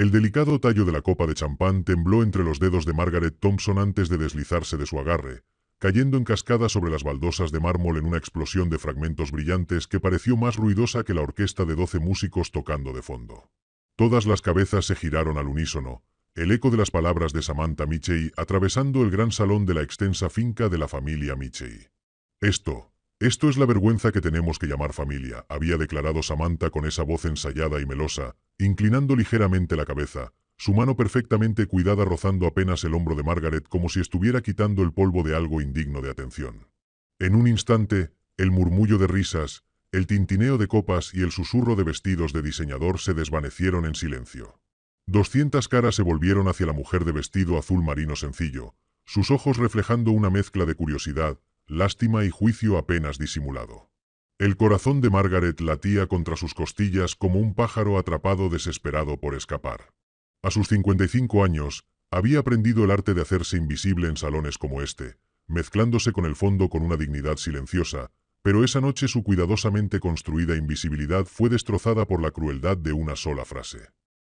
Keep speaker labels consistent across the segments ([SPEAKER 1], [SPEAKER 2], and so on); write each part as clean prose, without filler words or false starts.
[SPEAKER 1] El delicado tallo de la copa de champán tembló entre los dedos de Margaret Thompson antes de deslizarse de su agarre, cayendo en cascada sobre las baldosas de mármol en una explosión de fragmentos brillantes que pareció más ruidosa que la orquesta de 12 músicos tocando de fondo. Todas las cabezas se giraron al unísono, el eco de las palabras de Samantha Michey atravesando el gran salón de la extensa finca de la familia Michey. Esto es la vergüenza que tenemos que llamar familia, había declarado Samantha con esa voz ensayada y melosa, inclinando ligeramente la cabeza, su mano perfectamente cuidada rozando apenas el hombro de Margaret como si estuviera quitando el polvo de algo indigno de atención. En un instante, el murmullo de risas, el tintineo de copas y el susurro de vestidos de diseñador se desvanecieron en silencio. 200 caras se volvieron hacia la mujer de vestido azul marino sencillo, sus ojos reflejando una mezcla de curiosidad, lástima y juicio apenas disimulado. El corazón de Margaret latía contra sus costillas como un pájaro atrapado desesperado por escapar. A sus 55 años, había aprendido el arte de hacerse invisible en salones como este, mezclándose con el fondo con una dignidad silenciosa, pero esa noche su cuidadosamente construida invisibilidad fue destrozada por la crueldad de una sola frase.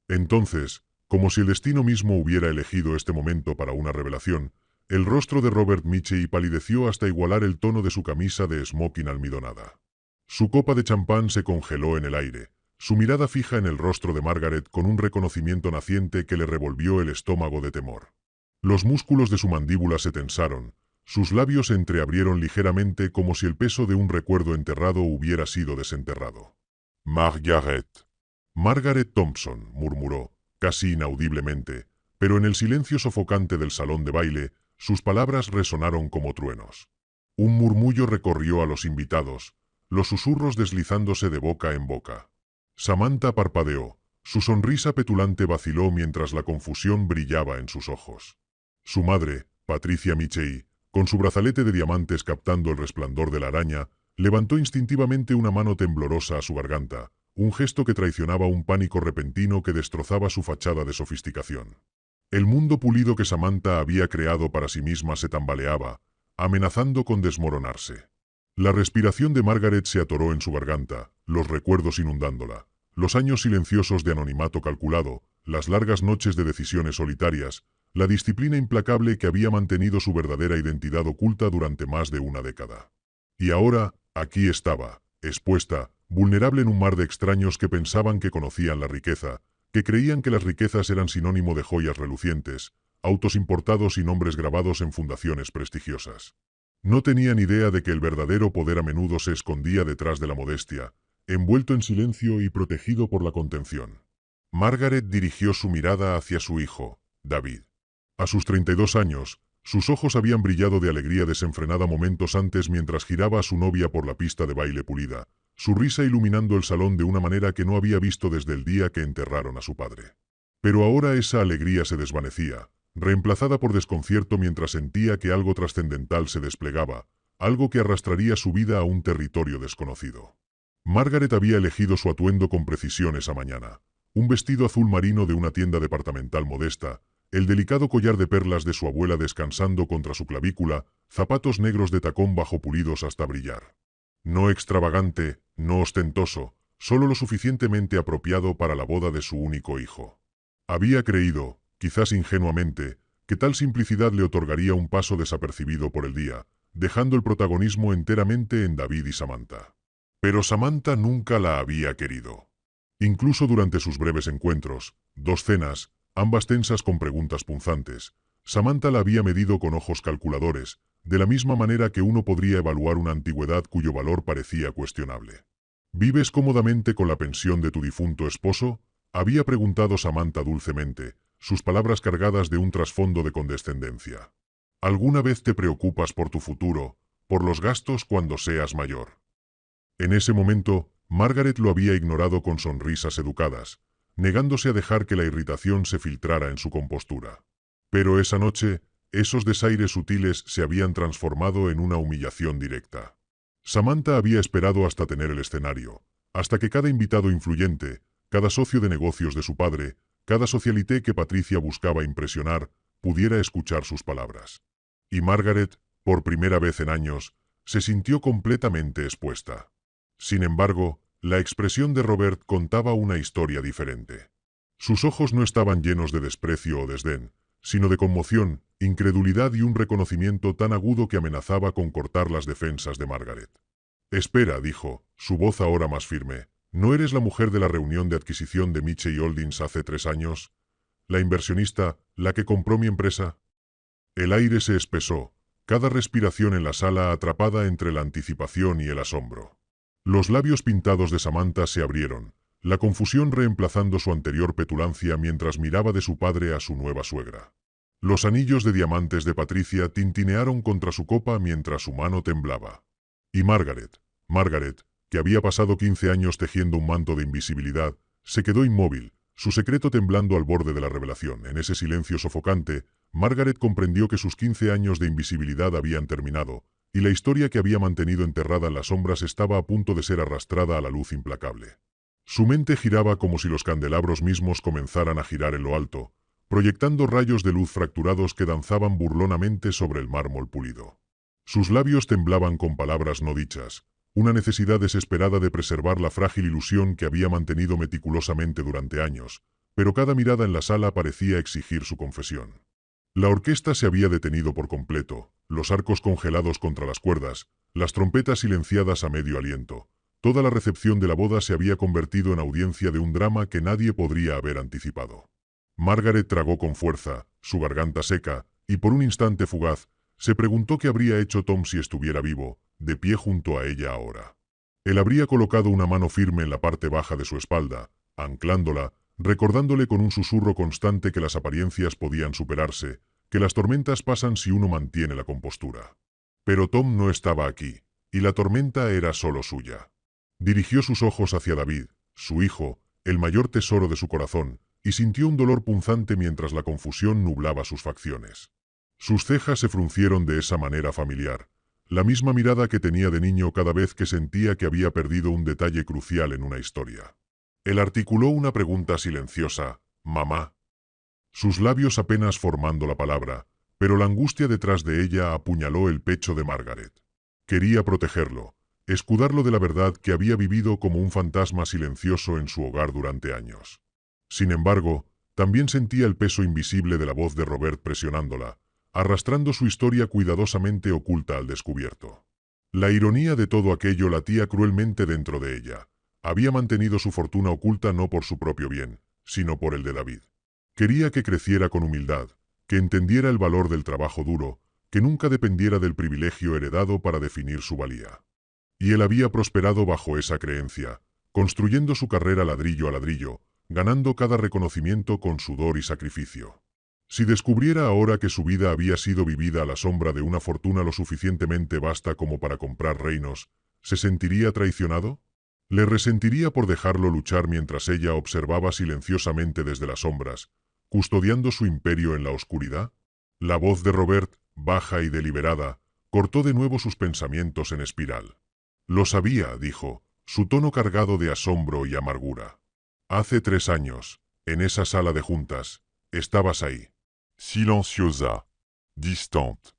[SPEAKER 1] Entonces, como si el destino mismo hubiera elegido este momento para una revelación, el rostro de Robert Michey palideció hasta igualar el tono de su camisa de smoking almidonada. Su copa de champán se congeló en el aire, su mirada fija en el rostro de Margaret con un reconocimiento naciente que le revolvió el estómago de temor. Los músculos de su mandíbula se tensaron, sus labios se entreabrieron ligeramente como si el peso de un recuerdo enterrado hubiera sido desenterrado. Margaret Thompson, murmuró, casi inaudiblemente, pero en el silencio sofocante del salón de baile, sus palabras resonaron como truenos. Un murmullo recorrió a los invitados, los susurros deslizándose de boca en boca. Samantha parpadeó, su sonrisa petulante vaciló mientras la confusión brillaba en sus ojos. Su madre, Patricia Michey, con su brazalete de diamantes captando el resplandor de la araña, levantó instintivamente una mano temblorosa a su garganta, un gesto que traicionaba un pánico repentino que destrozaba su fachada de sofisticación. El mundo pulido que Samantha había creado para sí misma se tambaleaba, amenazando con desmoronarse. La respiración de Margaret se atoró en su garganta, los recuerdos inundándola, los años silenciosos de anonimato calculado, las largas noches de decisiones solitarias, la disciplina implacable que había mantenido su verdadera identidad oculta durante más de una década. Y ahora, aquí estaba, expuesta, vulnerable en un mar de extraños que pensaban que conocían la riqueza, que creían que las riquezas eran sinónimo de joyas relucientes, autos importados y nombres grabados en fundaciones prestigiosas. No tenían idea de que el verdadero poder a menudo se escondía detrás de la modestia, envuelto en silencio y protegido por la contención. Margaret dirigió su mirada hacia su hijo, David. A sus 32 años, sus ojos habían brillado de alegría desenfrenada momentos antes mientras giraba a su novia por la pista de baile pulida, su risa iluminando el salón de una manera que no había visto desde el día que enterraron a su padre. Pero ahora esa alegría se desvanecía, reemplazada por desconcierto mientras sentía que algo trascendental se desplegaba, algo que arrastraría su vida a un territorio desconocido. Margaret había elegido su atuendo con precisión esa mañana. Un vestido azul marino de una tienda departamental modesta, el delicado collar de perlas de su abuela descansando contra su clavícula, zapatos negros de tacón bajo pulidos hasta brillar. No extravagante, no ostentoso, solo lo suficientemente apropiado para la boda de su único hijo. Había creído, quizás ingenuamente, que tal simplicidad le otorgaría un paso desapercibido por el día, dejando el protagonismo enteramente en David y Samantha. Pero Samantha nunca la había querido. Incluso durante sus breves encuentros, 2 cenas, ambas tensas con preguntas punzantes, Samantha la había medido con ojos calculadores, de la misma manera que uno podría evaluar una antigüedad cuyo valor parecía cuestionable. ¿Vives cómodamente con la pensión de tu difunto esposo?, había preguntado Samantha dulcemente, sus palabras cargadas de un trasfondo de condescendencia. ¿Alguna vez te preocupas por tu futuro, por los gastos cuando seas mayor? En ese momento, Margaret lo había ignorado con sonrisas educadas, negándose a dejar que la irritación se filtrara en su compostura. Pero esa noche, esos desaires sutiles se habían transformado en una humillación directa. Samantha había esperado hasta tener el escenario, hasta que cada invitado influyente, cada socio de negocios de su padre, cada socialité que Patricia buscaba impresionar, pudiera escuchar sus palabras. Y Margaret, por primera vez en años, se sintió completamente expuesta. Sin embargo, la expresión de Robert contaba una historia diferente. Sus ojos no estaban llenos de desprecio o desdén, sino de conmoción, incredulidad y un reconocimiento tan agudo que amenazaba con cortar las defensas de Margaret. «Espera», dijo, su voz ahora más firme. «¿No eres la mujer de la reunión de adquisición de Mitchell Holdings hace 3 años? ¿La inversionista, la que compró mi empresa?» El aire se espesó, cada respiración en la sala atrapada entre la anticipación y el asombro. Los labios pintados de Samantha se abrieron, la confusión reemplazando su anterior petulancia mientras miraba de su padre a su nueva suegra. Los anillos de diamantes de Patricia tintinearon contra su copa mientras su mano temblaba. Y Margaret, que había pasado 15 años tejiendo un manto de invisibilidad, se quedó inmóvil, su secreto temblando al borde de la revelación. En ese silencio sofocante, Margaret comprendió que sus 15 años de invisibilidad habían terminado, y la historia que había mantenido enterrada en las sombras estaba a punto de ser arrastrada a la luz implacable. Su mente giraba como si los candelabros mismos comenzaran a girar en lo alto, proyectando rayos de luz fracturados que danzaban burlonamente sobre el mármol pulido. Sus labios temblaban con palabras no dichas, una necesidad desesperada de preservar la frágil ilusión que había mantenido meticulosamente durante años, pero cada mirada en la sala parecía exigir su confesión. La orquesta se había detenido por completo, los arcos congelados contra las cuerdas, las trompetas silenciadas a medio aliento. Toda la recepción de la boda se había convertido en audiencia de un drama que nadie podría haber anticipado. Margaret tragó con fuerza, su garganta seca, y por un instante fugaz, se preguntó qué habría hecho Tom si estuviera vivo, de pie junto a ella ahora. Él habría colocado una mano firme en la parte baja de su espalda, anclándola, recordándole con un susurro constante que las apariencias podían superarse, que las tormentas pasan si uno mantiene la compostura. Pero Tom no estaba aquí, y la tormenta era solo suya. Dirigió sus ojos hacia David, su hijo, el mayor tesoro de su corazón, y sintió un dolor punzante mientras la confusión nublaba sus facciones. Sus cejas se fruncieron de esa manera familiar, la misma mirada que tenía de niño cada vez que sentía que había perdido un detalle crucial en una historia. Él articuló una pregunta silenciosa: «¿Mamá?». Sus labios apenas formando la palabra, pero la angustia detrás de ella apuñaló el pecho de Margaret. Quería protegerlo, escudarlo de la verdad que había vivido como un fantasma silencioso en su hogar durante años. Sin embargo, también sentía el peso invisible de la voz de Robert presionándola, arrastrando su historia cuidadosamente oculta al descubierto. La ironía de todo aquello latía cruelmente dentro de ella. Había mantenido su fortuna oculta no por su propio bien, sino por el de David. Quería que creciera con humildad, que entendiera el valor del trabajo duro, que nunca dependiera del privilegio heredado para definir su valía. Y él había prosperado bajo esa creencia, construyendo su carrera ladrillo a ladrillo, ganando cada reconocimiento con sudor y sacrificio. Si descubriera ahora que su vida había sido vivida a la sombra de una fortuna lo suficientemente vasta como para comprar reinos, ¿se sentiría traicionado? ¿Le resentiría por dejarlo luchar mientras ella observaba silenciosamente desde las sombras, custodiando su imperio en la oscuridad? La voz de Robert, baja y deliberada, cortó de nuevo sus pensamientos en espiral. «Lo sabía», dijo, su tono cargado de asombro y amargura. «Hace 3 años, en esa sala de juntas, estabas ahí, silenciosa, distante,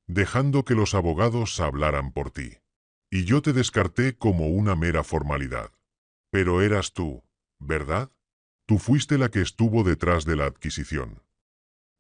[SPEAKER 1] dejando que los abogados hablaran por ti. Y yo te descarté como una mera formalidad. Pero eras tú, ¿verdad? Tú fuiste la que estuvo detrás de la adquisición».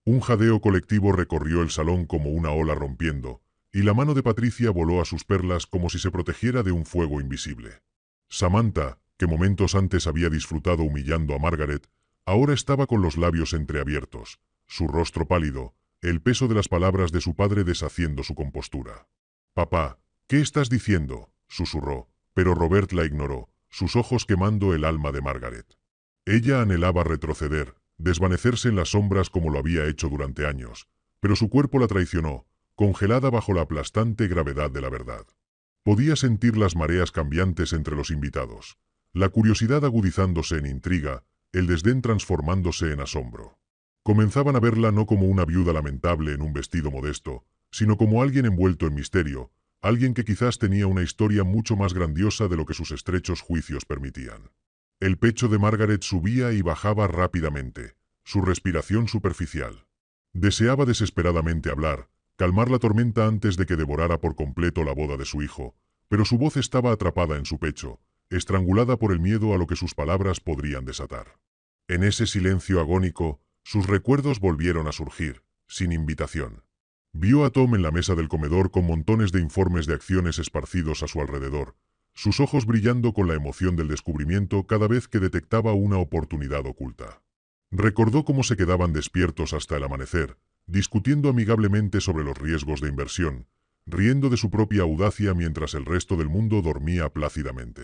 [SPEAKER 1] Un jadeo colectivo recorrió el salón como una ola rompiendo, y la mano de Patricia voló a sus perlas como si se protegiera de un fuego invisible. Samantha, que momentos antes había disfrutado humillando a Margaret, ahora estaba con los labios entreabiertos, su rostro pálido, el peso de las palabras de su padre deshaciendo su compostura. «Papá, ¿qué estás diciendo?», susurró, pero Robert la ignoró, sus ojos quemando el alma de Margaret. Ella anhelaba retroceder, desvanecerse en las sombras como lo había hecho durante años, pero su cuerpo la traicionó, congelada bajo la aplastante gravedad de la verdad. Podía sentir las mareas cambiantes entre los invitados, la curiosidad agudizándose en intriga, el desdén transformándose en asombro. Comenzaban a verla no como una viuda lamentable en un vestido modesto, sino como alguien envuelto en misterio, alguien que quizás tenía una historia mucho más grandiosa de lo que sus estrechos juicios permitían. El pecho de Margaret subía y bajaba rápidamente, su respiración superficial. Deseaba desesperadamente hablar, calmar la tormenta antes de que devorara por completo la boda de su hijo, pero su voz estaba atrapada en su pecho, estrangulada por el miedo a lo que sus palabras podrían desatar. En ese silencio agónico, sus recuerdos volvieron a surgir, sin invitación. Vio a Tom en la mesa del comedor con montones de informes de acciones esparcidos a su alrededor, sus ojos brillando con la emoción del descubrimiento cada vez que detectaba una oportunidad oculta. Recordó cómo se quedaban despiertos hasta el amanecer, discutiendo amigablemente sobre los riesgos de inversión, riendo de su propia audacia mientras el resto del mundo dormía plácidamente.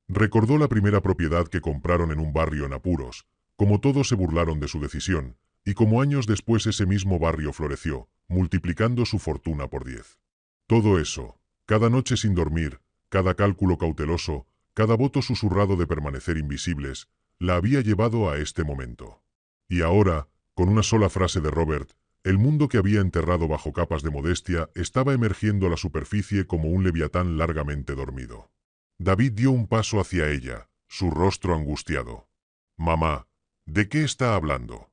[SPEAKER 1] Recordó la primera propiedad que compraron en un barrio en apuros, como todos se burlaron de su decisión, y como años después ese mismo barrio floreció, multiplicando su fortuna por 10. Todo eso, cada noche sin dormir, cada cálculo cauteloso, cada voto susurrado de permanecer invisibles, la había llevado a este momento. Y ahora, con una sola frase de Robert, el mundo que había enterrado bajo capas de modestia estaba emergiendo a la superficie como un leviatán largamente dormido. David dio un paso hacia ella, su rostro angustiado. «Mamá, ¿de qué está hablando?»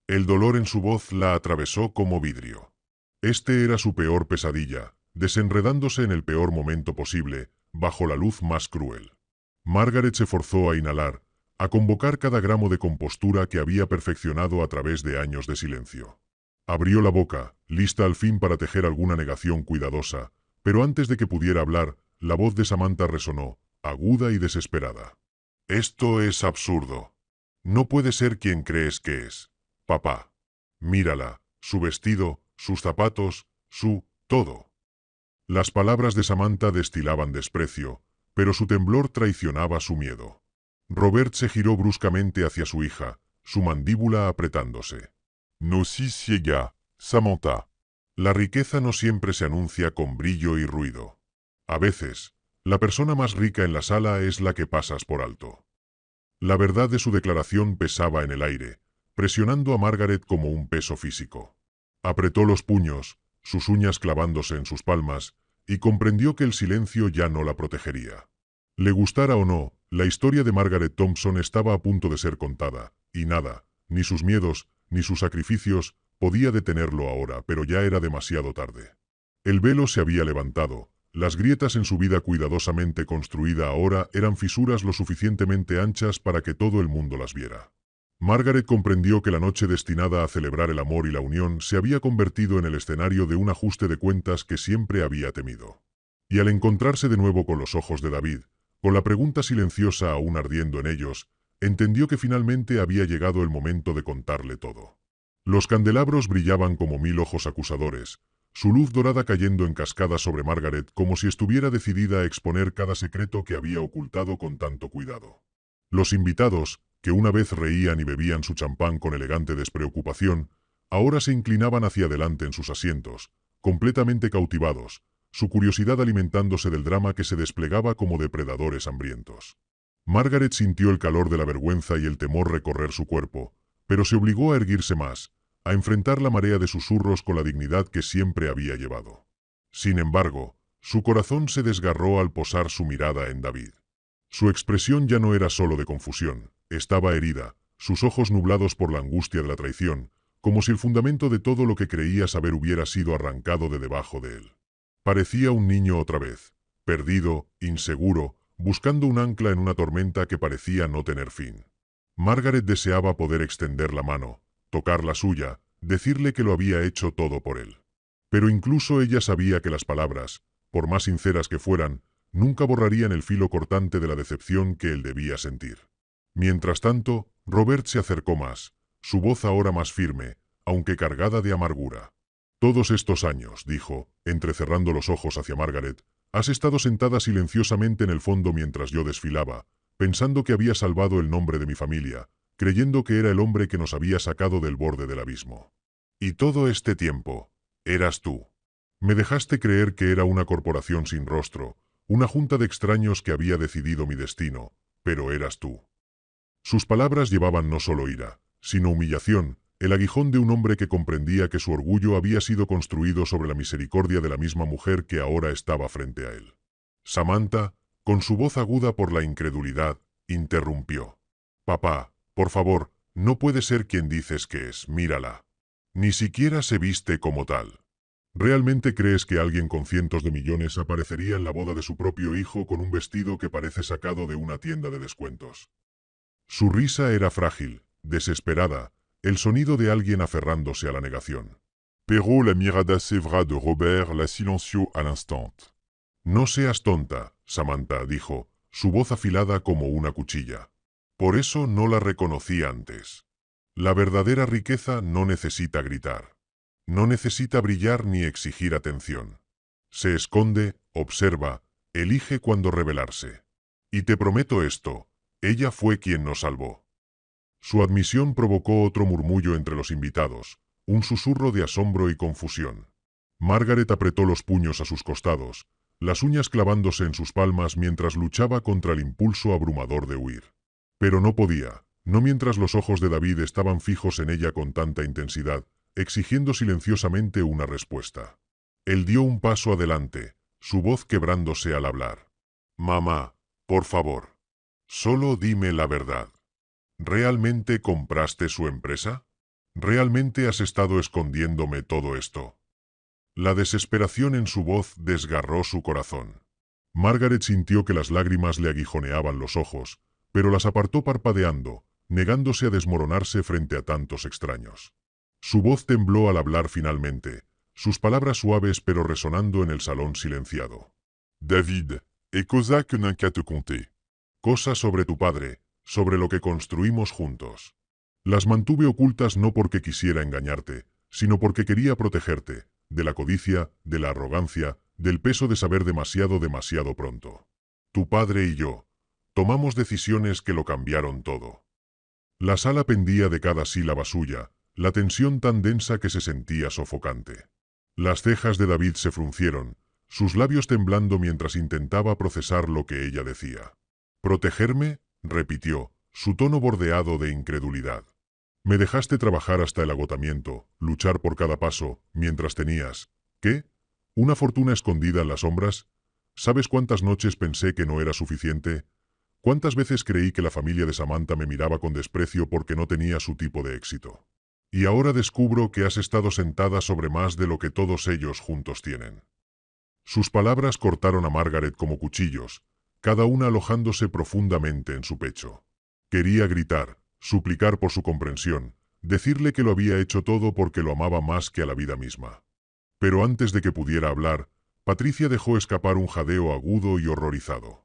[SPEAKER 1] El dolor en su voz la atravesó como vidrio. Este era su peor pesadilla, desenredándose en el peor momento posible, bajo la luz más cruel. Margaret se forzó a inhalar, a convocar cada gramo de compostura que había perfeccionado a través de años de silencio. Abrió la boca, lista al fin para tejer alguna negación cuidadosa, pero antes de que pudiera hablar, la voz de Samantha resonó, aguda y desesperada. «Esto es absurdo. No puede ser quien crees que es. Papá. Mírala, su vestido, sus zapatos, su todo». Las palabras de Samantha destilaban desprecio, pero su temblor traicionaba su miedo. Robert se giró bruscamente hacia su hija, su mandíbula apretándose. «No si ciega, Samantha. La riqueza no siempre se anuncia con brillo y ruido. A veces, la persona más rica en la sala es la que pasas por alto». La verdad de su declaración pesaba en el aire, presionando a Margaret como un peso físico. Apretó los puños, sus uñas clavándose en sus palmas, y comprendió que el silencio ya no la protegería. Le gustara o no, la historia de Margaret Thompson estaba a punto de ser contada, y nada, ni sus miedos, ni sus sacrificios, podía detenerlo ahora, pero ya era demasiado tarde. El velo se había levantado, las grietas en su vida cuidadosamente construida ahora eran fisuras lo suficientemente anchas para que todo el mundo las viera. Margaret comprendió que la noche destinada a celebrar el amor y la unión se había convertido en el escenario de un ajuste de cuentas que siempre había temido. Y al encontrarse de nuevo con los ojos de David, con la pregunta silenciosa aún ardiendo en ellos, entendió que finalmente había llegado el momento de contarle todo. Los candelabros brillaban como 1000 ojos acusadores, su luz dorada cayendo en cascada sobre Margaret como si estuviera decidida a exponer cada secreto que había ocultado con tanto cuidado. Los invitados, que una vez reían y bebían su champán con elegante despreocupación, ahora se inclinaban hacia adelante en sus asientos, completamente cautivados, su curiosidad alimentándose del drama que se desplegaba como depredadores hambrientos. Margaret sintió el calor de la vergüenza y el temor recorrer su cuerpo, pero se obligó a erguirse más, a enfrentar la marea de susurros con la dignidad que siempre había llevado. Sin embargo, su corazón se desgarró al posar su mirada en David. Su expresión ya no era solo de confusión, estaba herida, sus ojos nublados por la angustia de la traición, como si el fundamento de todo lo que creía saber hubiera sido arrancado de debajo de él. Parecía un niño otra vez, perdido, inseguro, buscando un ancla en una tormenta que parecía no tener fin. Margaret deseaba poder extender la mano, tocar la suya, decirle que lo había hecho todo por él. Pero incluso ella sabía que las palabras, por más sinceras que fueran, nunca borrarían el filo cortante de la decepción que él debía sentir. Mientras tanto, Robert se acercó más, su voz ahora más firme, aunque cargada de amargura. «Todos estos años», dijo, entrecerrando los ojos hacia Margaret, «has estado sentada silenciosamente en el fondo mientras yo desfilaba, pensando que había salvado el nombre de mi familia, creyendo que era el hombre que nos había sacado del borde del abismo. Y todo este tiempo, eras tú. Me dejaste creer que era una corporación sin rostro, una junta de extraños que había decidido mi destino, pero eras tú». Sus palabras llevaban no solo ira, sino humillación, el aguijón de un hombre que comprendía que su orgullo había sido construido sobre la misericordia de la misma mujer que ahora estaba frente a él. Samantha, con su voz aguda por la incredulidad, interrumpió. «Papá, por favor, no puede ser quien dices que es, mírala. Ni siquiera se viste como tal. ¿Realmente crees que alguien con cientos de millones aparecería en la boda de su propio hijo con un vestido que parece sacado de una tienda de descuentos?» Su risa era frágil, desesperada, el sonido de alguien aferrándose a la negación.
[SPEAKER 2] Pero la mirada sévère de Robert la silenció al instante.
[SPEAKER 1] No seas tonta, Samantha dijo, su voz afilada como una cuchilla. Por eso no la reconocí antes. La verdadera riqueza no necesita gritar. No necesita brillar ni exigir atención. Se esconde, observa, elige cuándo revelarse. Y te prometo esto, ella fue quien nos salvó. Su admisión provocó otro murmullo entre los invitados, un susurro de asombro y confusión. Margaret apretó los puños a sus costados, las uñas clavándose en sus palmas mientras luchaba contra el impulso abrumador de huir. Pero no podía, no mientras los ojos de David estaban fijos en ella con tanta intensidad, exigiendo silenciosamente una respuesta. Él dio un paso adelante, su voz quebrándose al hablar. Mamá, por favor, solo dime la verdad. ¿Realmente compraste su empresa? ¿Realmente has estado escondiéndome todo esto? La desesperación en su voz desgarró su corazón. Margaret sintió que las lágrimas le aguijoneaban los ojos, pero las apartó parpadeando, negándose a desmoronarse frente a tantos extraños. Su voz tembló al hablar finalmente, sus palabras suaves pero resonando en el salón silenciado.
[SPEAKER 2] David, et cosa que nunca te conté.
[SPEAKER 1] Cosa sobre tu padre, sobre lo que construimos juntos. Las mantuve ocultas no porque quisiera engañarte, sino porque quería protegerte, de la codicia, de la arrogancia, del peso de saber demasiado pronto. Tu padre y yo tomamos decisiones que lo cambiaron todo. La sala pendía de cada sílaba suya, la tensión tan densa que se sentía sofocante. Las cejas de David se fruncieron, sus labios temblando mientras intentaba procesar lo que ella decía. ¿Protegerme?, repitió, su tono bordeado de incredulidad. Me dejaste trabajar hasta el agotamiento, luchar por cada paso, mientras tenías, ¿qué? ¿Una fortuna escondida en las sombras? ¿Sabes cuántas noches pensé que no era suficiente? ¿Cuántas veces creí que la familia de Samantha me miraba con desprecio porque no tenía su tipo de éxito? Y ahora descubro que has estado sentada sobre más de lo que todos ellos juntos tienen. Sus palabras cortaron a Margaret como cuchillos, cada una alojándose profundamente en su pecho. Quería gritar, suplicar por su comprensión, decirle que lo había hecho todo porque lo amaba más que a la vida misma. Pero antes de que pudiera hablar, Patricia dejó escapar un jadeo agudo y horrorizado.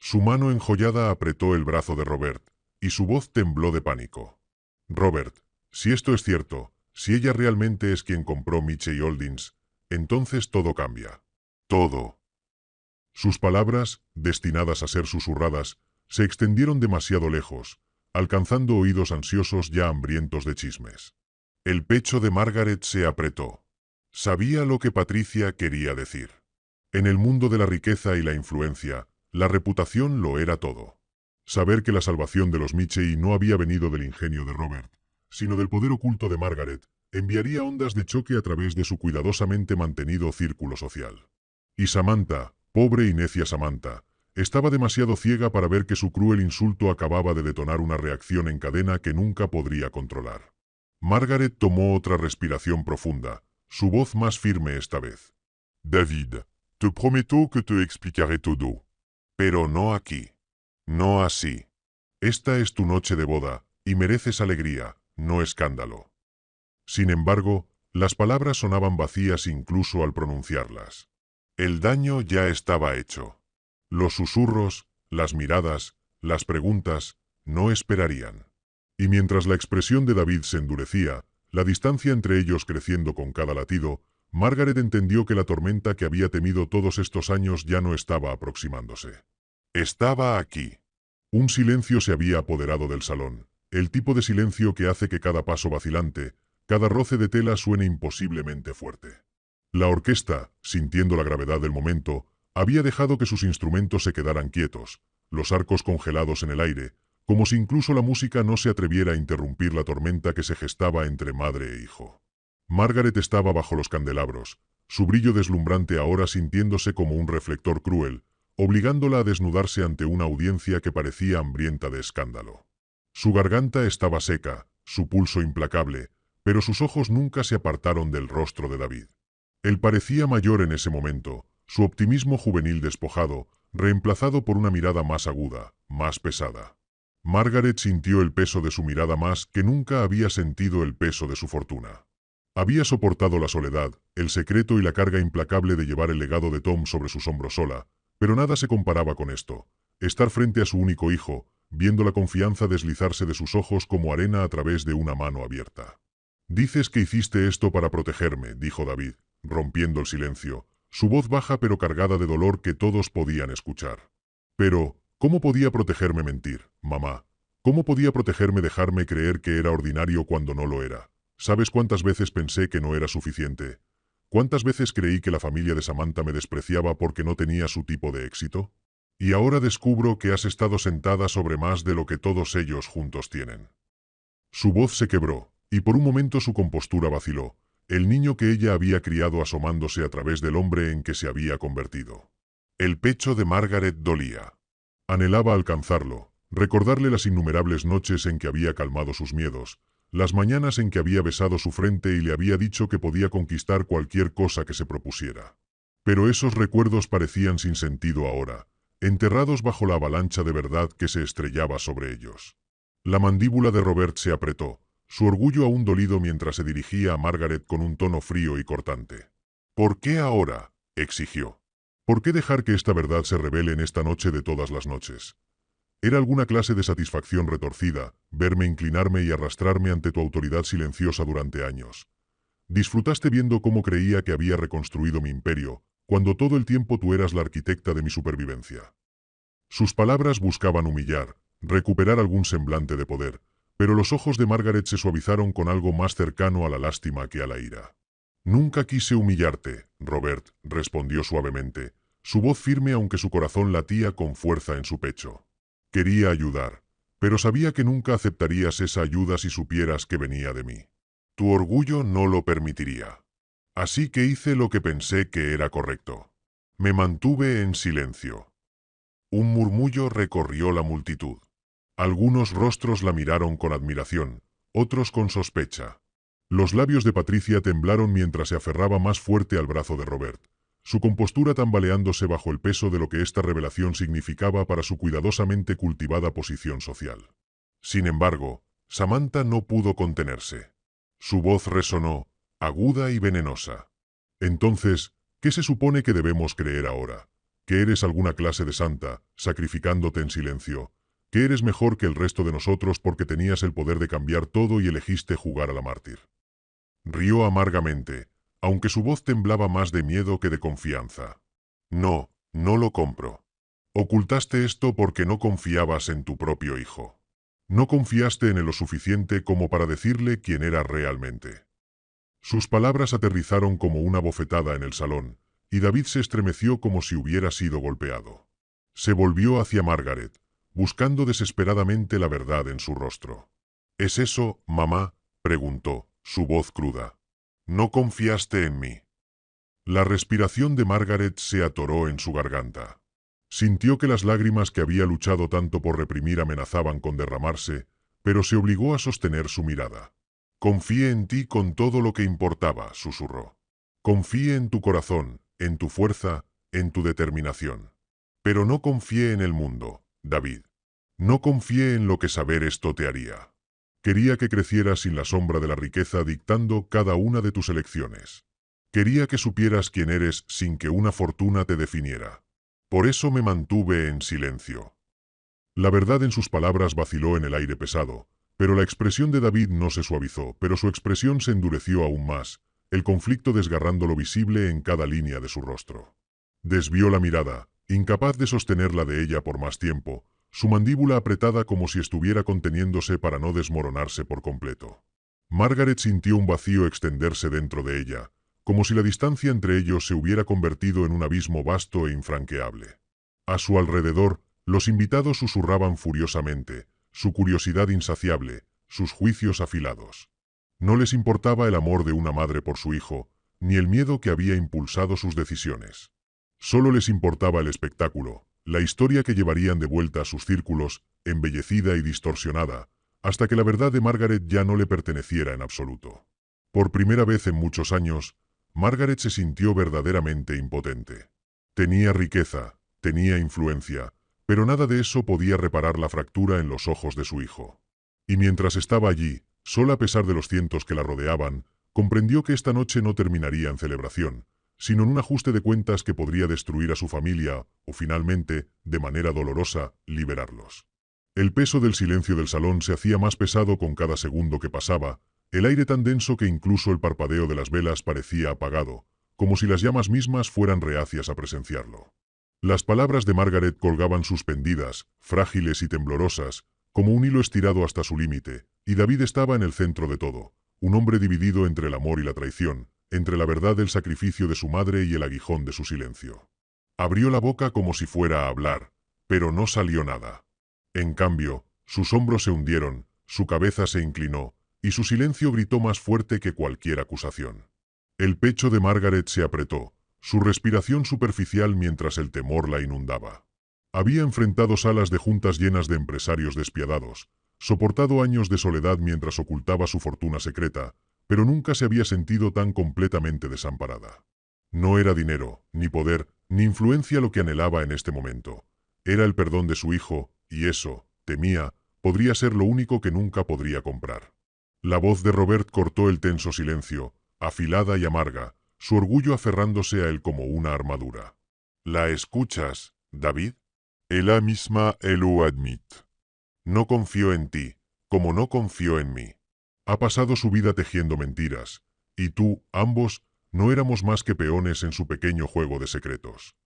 [SPEAKER 1] Su mano enjollada apretó el brazo de Robert, y su voz tembló de pánico. Robert, si esto es cierto, si ella realmente es quien compró Mitchell Holdings, entonces todo cambia. Todo. Sus palabras, destinadas a ser susurradas, se extendieron demasiado lejos, alcanzando oídos ansiosos ya hambrientos de chismes. El pecho de Margaret se apretó. Sabía lo que Patricia quería decir. En el mundo de la riqueza y la influencia, la reputación lo era todo. Saber que la salvación de los Mitchell no había venido del ingenio de Robert, sino del poder oculto de Margaret, enviaría ondas de choque a través de su cuidadosamente mantenido círculo social. Y Samantha, pobre y necia Samantha, estaba demasiado ciega para ver que su cruel insulto acababa de detonar una reacción en cadena que nunca podría controlar. Margaret tomó otra respiración profunda, su voz más firme esta vez.
[SPEAKER 2] David, te prometo que te explicaré todo.
[SPEAKER 1] Pero no aquí. No así. Esta es tu noche de boda, y mereces alegría, no escándalo. Sin embargo, las palabras sonaban vacías incluso al pronunciarlas. El daño ya estaba hecho. Los susurros, las miradas, las preguntas, no esperarían. Y mientras la expresión de David se endurecía, la distancia entre ellos creciendo con cada latido, Margaret entendió que la tormenta que había temido todos estos años ya no estaba aproximándose. Estaba aquí. Un silencio se había apoderado del salón, el tipo de silencio que hace que cada paso vacilante, cada roce de tela suene imposiblemente fuerte. La orquesta, sintiendo la gravedad del momento, había dejado que sus instrumentos se quedaran quietos, los arcos congelados en el aire, como si incluso la música no se atreviera a interrumpir la tormenta que se gestaba entre madre e hijo. Margaret estaba bajo los candelabros, su brillo deslumbrante ahora sintiéndose como un reflector cruel, obligándola a desnudarse ante una audiencia que parecía hambrienta de escándalo. Su garganta estaba seca, su pulso implacable, pero sus ojos nunca se apartaron del rostro de David. Él parecía mayor en ese momento, su optimismo juvenil despojado, reemplazado por una mirada más aguda, más pesada. Margaret sintió el peso de su mirada más que nunca había sentido el peso de su fortuna. Había soportado la soledad, el secreto y la carga implacable de llevar el legado de Tom sobre sus hombros sola, pero nada se comparaba con esto. Estar frente a su único hijo, viendo la confianza deslizarse de sus ojos como arena a través de una mano abierta. «Dices que hiciste esto para protegerme», dijo David, rompiendo el silencio, su voz baja pero cargada de dolor que todos podían escuchar. «Pero, ¿cómo podía protegerme mentir, mamá? ¿Cómo podía protegerme dejarme creer que era ordinario cuando no lo era? ¿Sabes cuántas veces pensé que no era suficiente? ¿Cuántas veces creí que la familia de Samantha me despreciaba porque no tenía su tipo de éxito? Y ahora descubro que has estado sentada sobre más de lo que todos ellos juntos tienen». Su voz se quebró, y por un momento su compostura vaciló, el niño que ella había criado asomándose a través del hombre en que se había convertido. El pecho de Margaret dolía. Anhelaba alcanzarlo, recordarle las innumerables noches en que había calmado sus miedos, las mañanas en que había besado su frente y le había dicho que podía conquistar cualquier cosa que se propusiera. Pero esos recuerdos parecían sin sentido ahora, enterrados bajo la avalancha de verdad que se estrellaba sobre ellos. La mandíbula de Robert se apretó, su orgullo aún dolido mientras se dirigía a Margaret con un tono frío y cortante. «¿Por qué ahora?», exigió. «¿Por qué dejar que esta verdad se revele en esta noche de todas las noches? Era alguna clase de satisfacción retorcida, verme inclinarme y arrastrarme ante tu autoridad silenciosa durante años. Disfrutaste viendo cómo creía que había reconstruido mi imperio, cuando todo el tiempo tú eras la arquitecta de mi supervivencia». Sus palabras buscaban humillar, recuperar algún semblante de poder, pero los ojos de Margaret se suavizaron con algo más cercano a la lástima que a la ira. «Nunca quise humillarte, Robert», respondió suavemente, su voz firme aunque su corazón latía con fuerza en su pecho. «Quería ayudar, pero sabía que nunca aceptarías esa ayuda si supieras que venía de mí. Tu orgullo no lo permitiría. Así que hice lo que pensé que era correcto. Me mantuve en silencio». Un murmullo recorrió la multitud. Algunos rostros la miraron con admiración, otros con sospecha. Los labios de Patricia temblaron mientras se aferraba más fuerte al brazo de Robert, su compostura tambaleándose bajo el peso de lo que esta revelación significaba para su cuidadosamente cultivada posición social. Sin embargo, Samantha no pudo contenerse. Su voz resonó, aguda y venenosa. «Entonces, ¿qué se supone que debemos creer ahora? ¿Que eres alguna clase de santa, sacrificándote en silencio? ¿Que eres mejor que el resto de nosotros porque tenías el poder de cambiar todo y elegiste jugar a la mártir?» Rió amargamente, aunque su voz temblaba más de miedo que de confianza. «No, no lo compro. Ocultaste esto porque no confiabas en tu propio hijo. No confiaste en él lo suficiente como para decirle quién era realmente». Sus palabras aterrizaron como una bofetada en el salón, y David se estremeció como si hubiera sido golpeado. Se volvió hacia Margaret, buscando desesperadamente la verdad en su rostro. «¿Es eso, mamá?», preguntó, su voz cruda. «¿No confiaste en mí?». La respiración de Margaret se atoró en su garganta. Sintió que las lágrimas que había luchado tanto por reprimir amenazaban con derramarse, pero se obligó a sostener su mirada. «Confié en ti con todo lo que importaba», susurró. «Confié en tu corazón, en tu fuerza, en tu determinación. Pero no confié en el mundo, David. No confié en lo que saber esto te haría. Quería que crecieras sin la sombra de la riqueza dictando cada una de tus elecciones. Quería que supieras quién eres sin que una fortuna te definiera. Por eso me mantuve en silencio». La verdad en sus palabras vaciló en el aire pesado, pero la expresión de David no se suavizó, pero su expresión se endureció aún más, el conflicto desgarrando lo visible en cada línea de su rostro. Desvió la mirada, incapaz de sostenerla de ella por más tiempo, su mandíbula apretada como si estuviera conteniéndose para no desmoronarse por completo. Margaret sintió un vacío extenderse dentro de ella, como si la distancia entre ellos se hubiera convertido en un abismo vasto e infranqueable. A su alrededor, los invitados susurraban furiosamente, su curiosidad insaciable, sus juicios afilados. No les importaba el amor de una madre por su hijo, ni el miedo que había impulsado sus decisiones. Solo les importaba el espectáculo, la historia que llevarían de vuelta a sus círculos, embellecida y distorsionada, hasta que la verdad de Margaret ya no le perteneciera en absoluto. Por primera vez en muchos años, Margaret se sintió verdaderamente impotente. Tenía riqueza, tenía influencia, pero nada de eso podía reparar la fractura en los ojos de su hijo. Y mientras estaba allí, sola a pesar de los cientos que la rodeaban, comprendió que esta noche no terminaría en celebración, sino en un ajuste de cuentas que podría destruir a su familia o, finalmente, de manera dolorosa, liberarlos. El peso del silencio del salón se hacía más pesado con cada segundo que pasaba, el aire tan denso que incluso el parpadeo de las velas parecía apagado, como si las llamas mismas fueran reacias a presenciarlo. Las palabras de Margaret colgaban suspendidas, frágiles y temblorosas, como un hilo estirado hasta su límite, y David estaba en el centro de todo, un hombre dividido entre el amor y la traición, entre la verdad del sacrificio de su madre y el aguijón de su silencio. Abrió la boca como si fuera a hablar, pero no salió nada. En cambio, sus hombros se hundieron, su cabeza se inclinó, y su silencio gritó más fuerte que cualquier acusación. El pecho de Margaret se apretó, su respiración superficial mientras el temor la inundaba. Había enfrentado salas de juntas llenas de empresarios despiadados, soportado años de soledad mientras ocultaba su fortuna secreta, pero nunca se había sentido tan completamente desamparada. No era dinero, ni poder, ni influencia lo que anhelaba en este momento. Era el perdón de su hijo, y eso, temía, podría ser lo único que nunca podría comprar. La voz de Robert cortó el tenso silencio, afilada y amarga, su orgullo aferrándose a él como una armadura. ¿La escuchas, David?
[SPEAKER 2] Ella misma lo admite.
[SPEAKER 1] No confío en ti, como no confío en mí. Ha pasado su vida tejiendo mentiras, y tú, ambos, no éramos más que peones en su pequeño juego de secretos.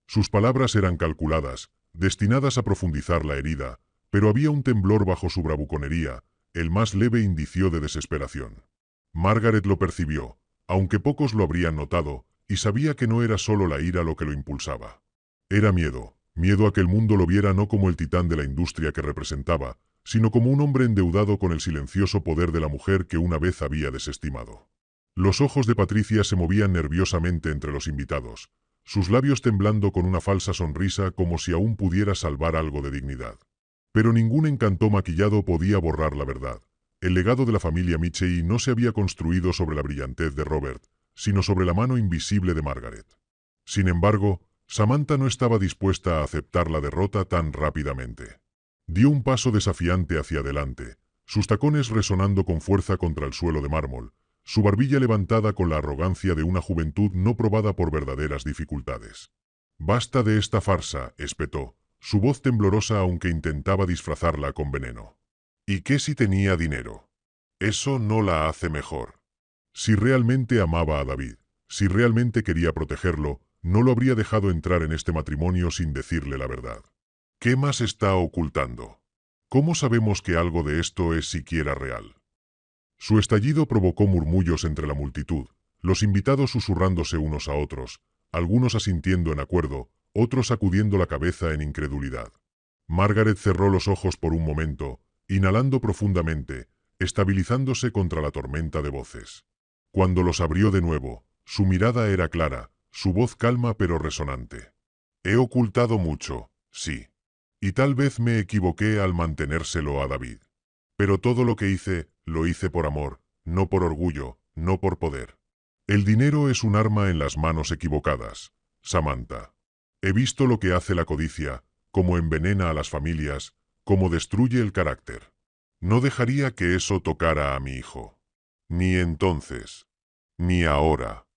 [SPEAKER 1] Sus palabras eran calculadas, destinadas a profundizar la herida, pero había un temblor bajo su bravuconería, el más leve indicio de desesperación. Margaret lo percibió, aunque pocos lo habrían notado, y sabía que no era solo la ira lo que lo impulsaba. Era miedo, miedo a que el mundo lo viera no como el titán de la industria que representaba, sino como un hombre endeudado con el silencioso poder de la mujer que una vez había desestimado. Los ojos de Patricia se movían nerviosamente entre los invitados, sus labios temblando con una falsa sonrisa como si aún pudiera salvar algo de dignidad. Pero ningún encanto maquillado podía borrar la verdad. El legado de la familia Mitchell no se había construido sobre la brillantez de Robert, sino sobre la mano invisible de Margaret. Sin embargo, Samantha no estaba dispuesta a aceptar la derrota tan rápidamente. Dio un paso desafiante hacia adelante, sus tacones resonando con fuerza contra el suelo de mármol, su barbilla levantada con la arrogancia de una juventud no probada por verdaderas dificultades. «Basta de esta farsa», espetó, su voz temblorosa aunque intentaba disfrazarla con veneno. «¿Y qué si tenía dinero? Eso no la hace mejor». Si realmente amaba a David, si realmente quería protegerlo, no lo habría dejado entrar en este matrimonio sin decirle la verdad. ¿Qué más está ocultando? ¿Cómo sabemos que algo de esto es siquiera real? Su estallido provocó murmullos entre la multitud, los invitados susurrándose unos a otros, algunos asintiendo en acuerdo, otros sacudiendo la cabeza en incredulidad. Margaret cerró los ojos por un momento, inhalando profundamente, estabilizándose contra la tormenta de voces. Cuando los abrió de nuevo, su mirada era clara, su voz calma pero resonante. He ocultado mucho, sí. Y tal vez me equivoqué al mantenérselo a David. Pero todo lo que hice, lo hice por amor, no por orgullo, no por poder. El dinero es un arma en las manos equivocadas, Samantha. He visto lo que hace la codicia, cómo envenena a las familias, cómo destruye el carácter. No dejaría que eso tocara a mi hijo. Ni entonces. Ni ahora.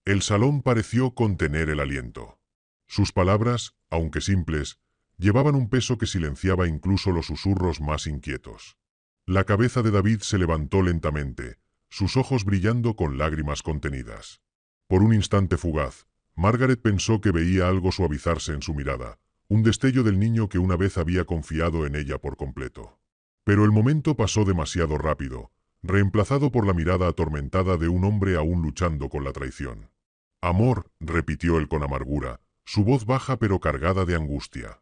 [SPEAKER 1] El salón pareció contener el aliento. Sus palabras, aunque simples, llevaban un peso que silenciaba incluso los susurros más inquietos. La cabeza de David se levantó lentamente, sus ojos brillando con lágrimas contenidas. Por un instante fugaz, Margaret pensó que veía algo suavizarse en su mirada, un destello del niño que una vez había confiado en ella por completo. Pero el momento pasó demasiado rápido, reemplazado por la mirada atormentada de un hombre aún luchando con la traición. «Amor», repitió él con amargura, su voz baja pero cargada de angustia.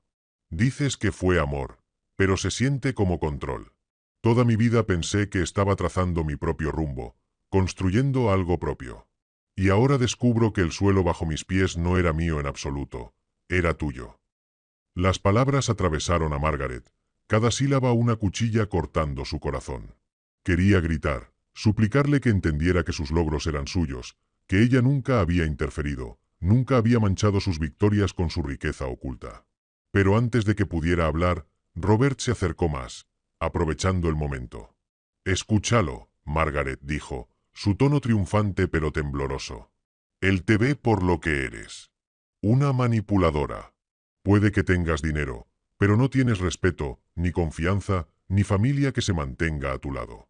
[SPEAKER 1] «Dices que fue amor, pero se siente como control. Toda mi vida pensé que estaba trazando mi propio rumbo, construyendo algo propio. Y ahora descubro que el suelo bajo mis pies no era mío en absoluto, era tuyo». Las palabras atravesaron a Margaret, cada sílaba una cuchilla cortando su corazón. Quería gritar, suplicarle que entendiera que sus logros eran suyos, que ella nunca había interferido, nunca había manchado sus victorias con su riqueza oculta. Pero antes de que pudiera hablar, Robert se acercó más, aprovechando el momento. «Escúchalo», Margaret dijo, su tono triunfante pero tembloroso. «Él te ve por lo que eres. Una manipuladora. Puede que tengas dinero, pero no tienes respeto, ni confianza, ni familia que se mantenga a tu lado».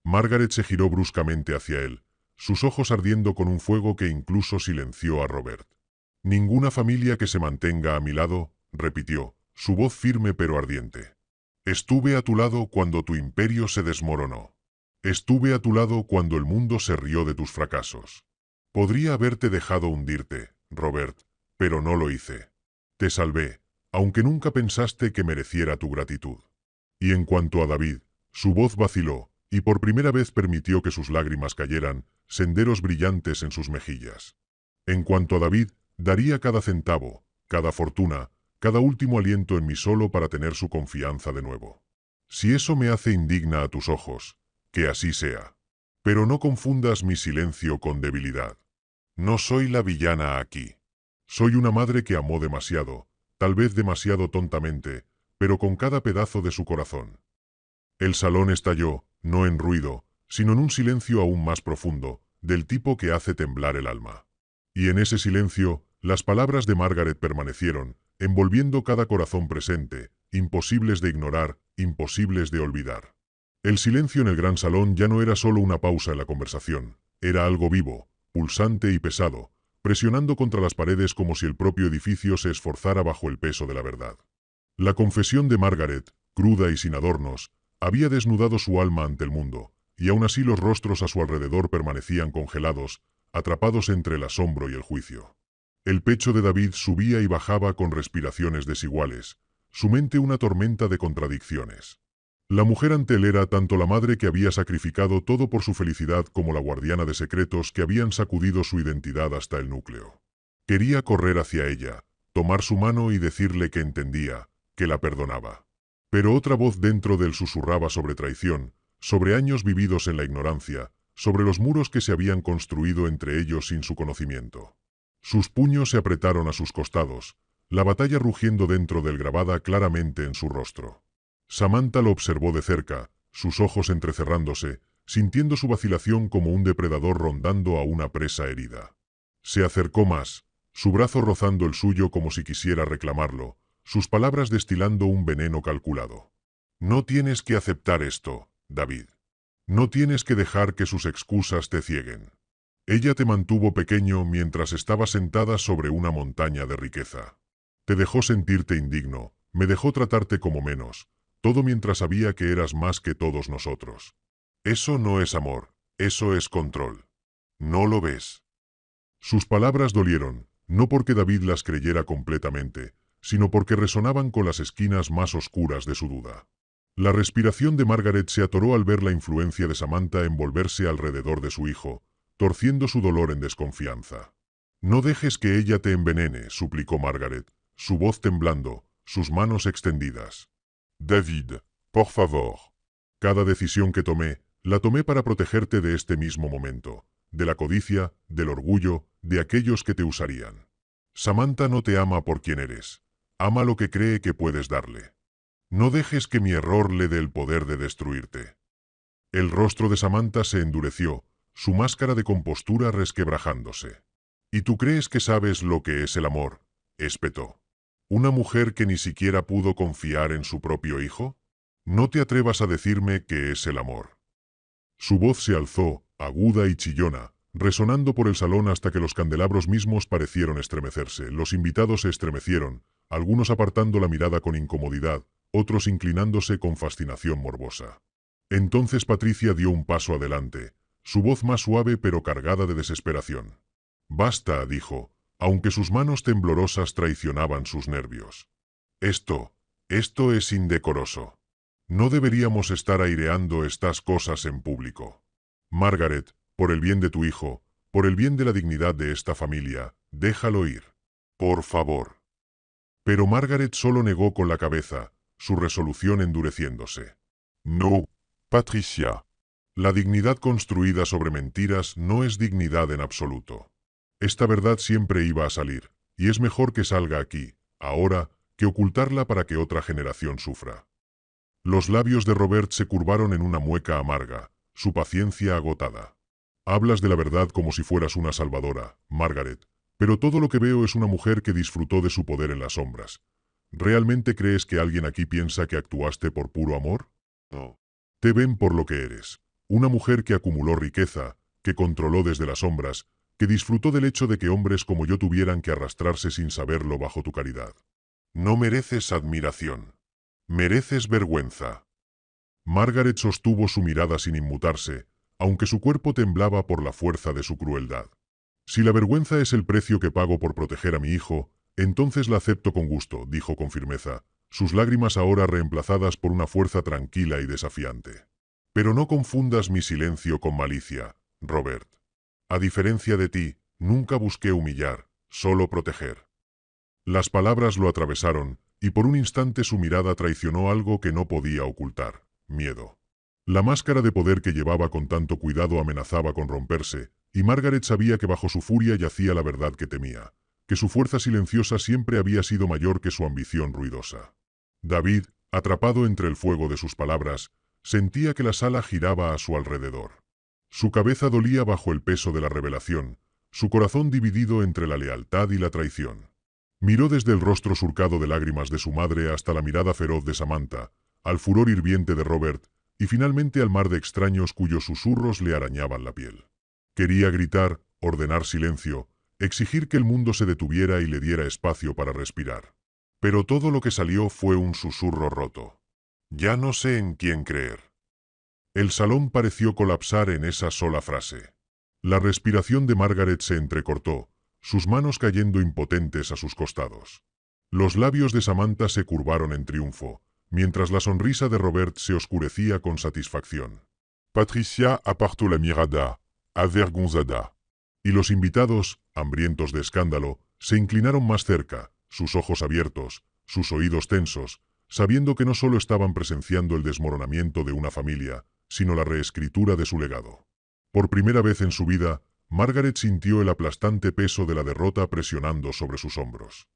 [SPEAKER 1] Margaret se giró bruscamente hacia él, sus ojos ardiendo con un fuego que incluso silenció a Robert. «Ninguna familia que se mantenga a mi lado», repitió, su voz firme pero ardiente. «Estuve a tu lado cuando tu imperio se desmoronó. Estuve a tu lado cuando el mundo se rió de tus fracasos. Podría haberte dejado hundirte, Robert, pero no lo hice. Te salvé, aunque nunca pensaste que mereciera tu gratitud». Y en cuanto a David, su voz vaciló, y por primera vez permitió que sus lágrimas cayeran, senderos brillantes en sus mejillas. En cuanto a David, daría cada centavo, cada fortuna, cada último aliento en mí solo para tener su confianza de nuevo. Si eso me hace indigna a tus ojos, que así sea. Pero no confundas mi silencio con debilidad. No soy la villana aquí. Soy una madre que amó demasiado, tal vez demasiado tontamente, pero con cada pedazo de su corazón. El salón estalló, no en ruido, sino en un silencio aún más profundo, del tipo que hace temblar el alma. Y en ese silencio, las palabras de Margaret permanecieron, envolviendo cada corazón presente, imposibles de ignorar, imposibles de olvidar. El silencio en el gran salón ya no era solo una pausa en la conversación, era algo vivo, pulsante y pesado, presionando contra las paredes como si el propio edificio se esforzara bajo el peso de la verdad. La confesión de Margaret, cruda y sin adornos, había desnudado su alma ante el mundo, y aún así los rostros a su alrededor permanecían congelados, atrapados entre el asombro y el juicio. El pecho de David subía y bajaba con respiraciones desiguales, su mente una tormenta de contradicciones. La mujer ante él era tanto la madre que había sacrificado todo por su felicidad como la guardiana de secretos que habían sacudido su identidad hasta el núcleo. Quería correr hacia ella, tomar su mano y decirle que entendía, que la perdonaba. Pero otra voz dentro de él susurraba sobre traición, sobre años vividos en la ignorancia, sobre los muros que se habían construido entre ellos sin su conocimiento. Sus puños se apretaron a sus costados, la batalla rugiendo dentro de él grabada claramente en su rostro. Samantha lo observó de cerca, sus ojos entrecerrándose, sintiendo su vacilación como un depredador rondando a una presa herida. Se acercó más, su brazo rozando el suyo como si quisiera reclamarlo, sus palabras destilando un veneno calculado. «No tienes que aceptar esto, David. No tienes que dejar que sus excusas te cieguen. Ella te mantuvo pequeño mientras estaba sentada sobre una montaña de riqueza. Te dejó sentirte indigno, me dejó tratarte como menos, todo mientras sabía que eras más que todos nosotros. Eso no es amor, eso es control. ¿No lo ves?». Sus palabras dolieron, no porque David las creyera completamente, sino porque resonaban con las esquinas más oscuras de su duda. La respiración de Margaret se atoró al ver la influencia de Samantha envolverse alrededor de su hijo, torciendo su dolor en desconfianza. «No dejes que ella te envenene», suplicó Margaret, su voz temblando, sus manos extendidas.
[SPEAKER 2] David, por favor.
[SPEAKER 1] «Cada decisión que tomé, la tomé para protegerte de este mismo momento, de la codicia, del orgullo, de aquellos que te usarían. Samantha no te ama por quien eres, ama lo que cree que puedes darle. No dejes que mi error le dé el poder de destruirte». El rostro de Samantha se endureció, su máscara de compostura resquebrajándose. «¿Y tú crees que sabes lo que es el amor?», espetó. «¿Una mujer que ni siquiera pudo confiar en su propio hijo? No te atrevas a decirme qué es el amor». Su voz se alzó, aguda y chillona, resonando por el salón hasta que los candelabros mismos parecieron estremecerse. Los invitados se estremecieron, algunos apartando la mirada con incomodidad, otros inclinándose con fascinación morbosa. Entonces Patricia dio un paso adelante, su voz más suave pero cargada de desesperación. «Basta», dijo, aunque sus manos temblorosas traicionaban sus nervios. Esto es indecoroso. No deberíamos estar aireando estas cosas en público. Margaret, por el bien de tu hijo, por el bien de la dignidad de esta familia, déjalo ir. Por favor». Pero Margaret solo negó con la cabeza, su resolución endureciéndose.
[SPEAKER 2] No, Patricia.
[SPEAKER 1] La dignidad construida sobre mentiras no es dignidad en absoluto. Esta verdad siempre iba a salir, y es mejor que salga aquí, ahora, que ocultarla para que otra generación sufra. Los labios de Robert se curvaron en una mueca amarga, su paciencia agotada. Hablas de la verdad como si fueras una salvadora, Margaret, pero todo lo que veo es una mujer que disfrutó de su poder en las sombras. ¿Realmente crees que alguien aquí piensa que actuaste por puro amor?
[SPEAKER 2] No.
[SPEAKER 1] Te ven por lo que eres. Una mujer que acumuló riqueza, que controló desde las sombras, que disfrutó del hecho de que hombres como yo tuvieran que arrastrarse sin saberlo bajo tu caridad. No mereces admiración. Mereces vergüenza. Margaret sostuvo su mirada sin inmutarse, aunque su cuerpo temblaba por la fuerza de su crueldad. Si la vergüenza es el precio que pago por proteger a mi hijo, entonces la acepto con gusto, dijo con firmeza, sus lágrimas ahora reemplazadas por una fuerza tranquila y desafiante. Pero no confundas mi silencio con malicia, Robert. A diferencia de ti, nunca busqué humillar, solo proteger. Las palabras lo atravesaron, y por un instante su mirada traicionó algo que no podía ocultar: miedo. La máscara de poder que llevaba con tanto cuidado amenazaba con romperse, y Margaret sabía que bajo su furia yacía la verdad que temía, que su fuerza silenciosa siempre había sido mayor que su ambición ruidosa. David, atrapado entre el fuego de sus palabras, sentía que la sala giraba a su alrededor. Su cabeza dolía bajo el peso de la revelación, su corazón dividido entre la lealtad y la traición. Miró desde el rostro surcado de lágrimas de su madre hasta la mirada feroz de Samantha, al furor hirviente de Robert, y finalmente al mar de extraños cuyos susurros le arañaban la piel. Quería gritar, ordenar silencio, exigir que el mundo se detuviera y le diera espacio para respirar. Pero todo lo que salió fue un susurro roto. Ya no sé en quién creer. El salón pareció colapsar en esa sola frase. La respiración de Margaret se entrecortó, sus manos cayendo impotentes a sus costados. Los labios de Samantha se curvaron en triunfo, mientras la sonrisa de Robert se oscurecía con satisfacción.
[SPEAKER 2] Patricia apartó la mirada, avergonzada.
[SPEAKER 1] Y los invitados, hambrientos de escándalo, se inclinaron más cerca, sus ojos abiertos, sus oídos tensos, sabiendo que no solo estaban presenciando el desmoronamiento de una familia, sino la reescritura de su legado. Por primera vez en su vida, Margaret sintió el aplastante peso de la derrota presionando sobre sus hombros.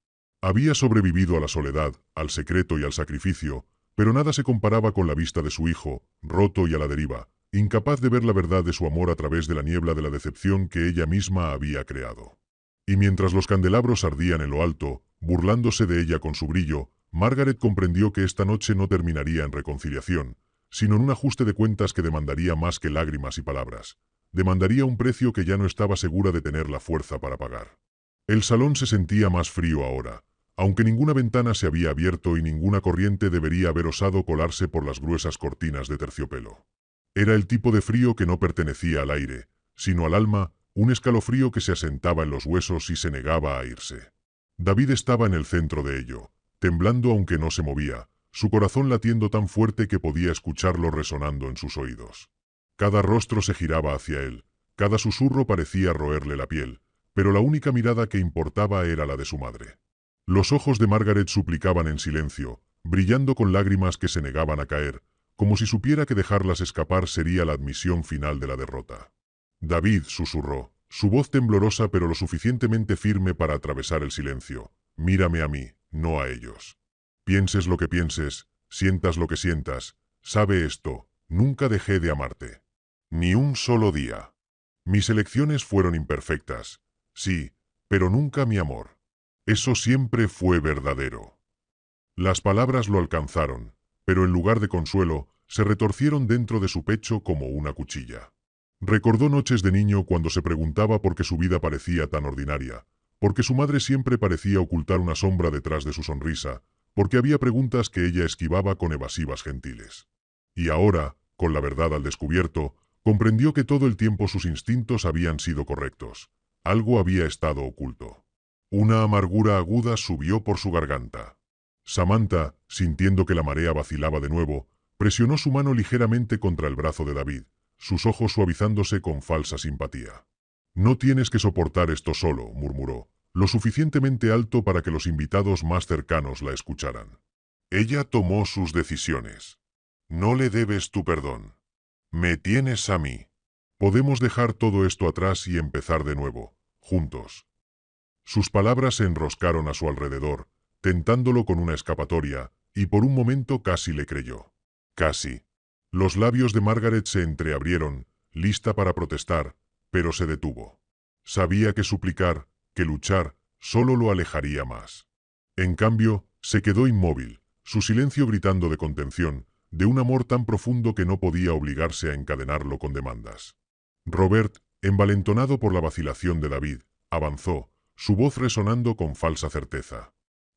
[SPEAKER 1] Había sobrevivido a la soledad, al secreto y al sacrificio, pero nada se comparaba con la vista de su hijo, roto y a la deriva, incapaz de ver la verdad de su amor a través de la niebla de la decepción que ella misma había creado. Y mientras los candelabros ardían en lo alto, burlándose de ella con su brillo, Margaret comprendió que esta noche no terminaría en reconciliación, sino en un ajuste de cuentas que demandaría más que lágrimas y palabras. Demandaría un precio que ya no estaba segura de tener la fuerza para pagar. El salón se sentía más frío ahora, aunque ninguna ventana se había abierto y ninguna corriente debería haber osado colarse por las gruesas cortinas de terciopelo. Era el tipo de frío que no pertenecía al aire, sino al alma, un escalofrío que se asentaba en los huesos y se negaba a irse. David estaba en el centro de ello, temblando aunque no se movía, su corazón latiendo tan fuerte que podía escucharlo resonando en sus oídos. Cada rostro se giraba hacia él, cada susurro parecía roerle la piel, pero la única mirada que importaba era la de su madre. Los ojos de Margaret suplicaban en silencio, brillando con lágrimas que se negaban a caer, como si supiera que dejarlas escapar sería la admisión final de la derrota. David susurró, su voz temblorosa pero lo suficientemente firme para atravesar el silencio. Mírame a mí, no a ellos. Pienses lo que pienses, sientas lo que sientas, sabe esto, nunca dejé de amarte. Ni un solo día. Mis elecciones fueron imperfectas, sí, pero nunca mi amor. Eso siempre fue verdadero. Las palabras lo alcanzaron, pero en lugar de consuelo, se retorcieron dentro de su pecho como una cuchilla. Recordó noches de niño cuando se preguntaba por qué su vida parecía tan ordinaria, porque su madre siempre parecía ocultar una sombra detrás de su sonrisa, porque había preguntas que ella esquivaba con evasivas gentiles. Y ahora, con la verdad al descubierto, comprendió que todo el tiempo sus instintos habían sido correctos. Algo había estado oculto. Una amargura aguda subió por su garganta. Samantha, sintiendo que la marea vacilaba de nuevo, presionó su mano ligeramente contra el brazo de David, sus ojos suavizándose con falsa simpatía. No tienes que soportar esto solo, murmuró, lo suficientemente alto para que los invitados más cercanos la escucharan. Ella tomó sus decisiones. No le debes tu perdón. Me tienes a mí. Podemos dejar todo esto atrás y empezar de nuevo, juntos. Sus palabras se enroscaron a su alrededor, tentándolo con una escapatoria, y por un momento casi le creyó. Casi. Los labios de Margaret se entreabrieron, lista para protestar, pero se detuvo. Sabía que suplicar, que luchar, solo lo alejaría más. En cambio, se quedó inmóvil, su silencio gritando de contención, de un amor tan profundo que no podía obligarse a encadenarlo con demandas. Robert, envalentonado por la vacilación de David, avanzó, su voz resonando con falsa certeza.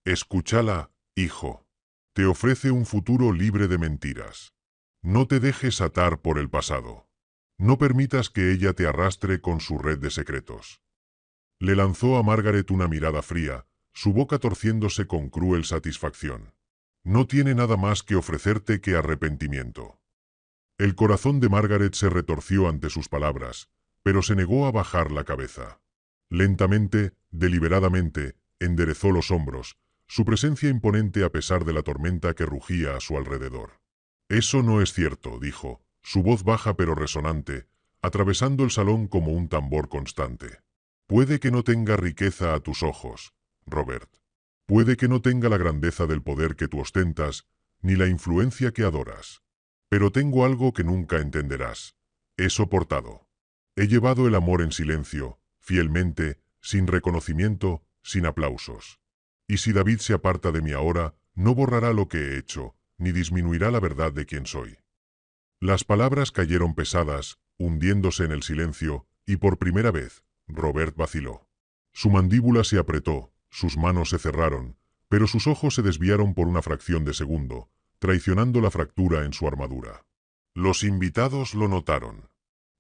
[SPEAKER 1] «Escúchala, hijo. Te ofrece un futuro libre de mentiras. No te dejes atar por el pasado. No permitas que ella te arrastre con su red de secretos». Le lanzó a Margaret una mirada fría, su boca torciéndose con cruel satisfacción. «No tiene nada más que ofrecerte que arrepentimiento». El corazón de Margaret se retorció ante sus palabras, pero se negó a bajar la cabeza. Lentamente, deliberadamente, enderezó los hombros, su presencia imponente a pesar de la tormenta que rugía a su alrededor. «Eso no es cierto», dijo, su voz baja pero resonante, atravesando el salón como un tambor constante. «Puede que no tenga riqueza a tus ojos, Robert. Puede que no tenga la grandeza del poder que tú ostentas, ni la influencia que adoras. Pero tengo algo que nunca entenderás. He soportado. He llevado el amor en silencio, fielmente, sin reconocimiento, sin aplausos. Y si David se aparta de mí ahora, no borrará lo que he hecho, ni disminuirá la verdad de quién soy». Las palabras cayeron pesadas, hundiéndose en el silencio, y por primera vez, Robert vaciló. Su mandíbula se apretó, sus manos se cerraron, pero sus ojos se desviaron por una fracción de segundo, traicionando la fractura en su armadura. Los invitados lo notaron.